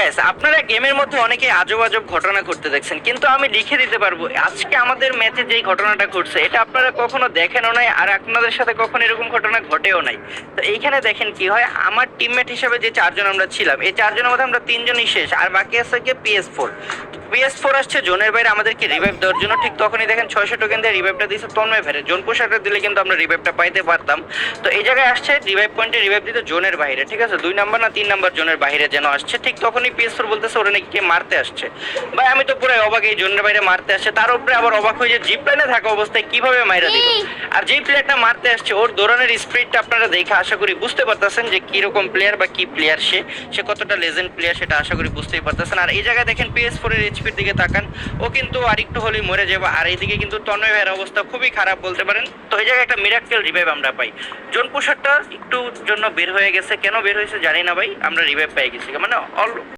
Guys, আপনারা গেমের মধ্যে অনেকে আজব আজব ঘটনা ঘটতে দেখছেন, কিন্তু আমি লিখে দিতে পারবো আজকে আমাদের ম্যাচে যেই ঘটনাটা ঘটছে এটা আপনারা কখনো দেখেনও নাই, আর আপনাদের সাথে কখনো এরকম ঘটনা ঘটেও নাই। তো এইখানে দেখেন কি হয়, আমার টিমমেট হিসেবে যে চারজন আমরা ছিলাম, এই চারজনের মধ্যে আমরা তিনজনই শেষ, আর বাকি আছে কি PS4 আসছে জোনের বাইরে আমাদেরকে রিভাইভ দেওয়ার জন্য। ঠিক তখনই দেখেন 600 টোকেন দিয়ে রিভাইভটা দিয়েছে তন্ময় ভাইরে। জোন পোশাকটা দিলে কিন্তু আমরা রিভাইভটা পাইতে পারতাম। তো এই জায়গায় আসছে রিভাইভ পয়েন্টে রিভাইভ দিতে জোনের বাইরে, ঠিক আছে, 2 নাম্বার না 3 নাম্বার জোনের বাইরে যেন আসছে। ঠিক তখনই PS4 বলতেছে ওরা নাকি কে মারতে আসছে। ভাই আমি তো পুরো অবাক, এই জোনের বাইরে মারতে আসছে, তার উপরে আবার অবাক হয়ে যে জিপ লাইনে থাকা অবস্থায় কিভাবে মাইরা দিল। আর যেই প্লেয়ারটা মারতে আসছে ওর দৌড়ানোর স্পিডটা আপনারা দেখে আশা করি বুঝতে পারতেছেন যে কিরকম প্লেয়ার বা কি প্লেয়ার, সে কতটা লেজেন্ড প্লেয়ার সেটা আশা করি বুঝতেই পারতেছেন। আর এই জায়গায় দেখেন PS4 এর এইচপির দিকে তাকান, ও কিন্তু আরেকটু হলেই মরে যাবে। আর এইদিকে কিন্তু তন্ময় ভাইয়ের অবস্থা খুবই খারাপ বলতে পারেন। তো এই জায়গায় একটা মিরাক্কেল রিভাইভ আমরা পাই। জোন পুশারটা একটু জন্য বের হয়ে গেছে, কেন বের হয়েছে জানি না ভাই, আমরা রিভাইভ পেয়ে গেছি মানে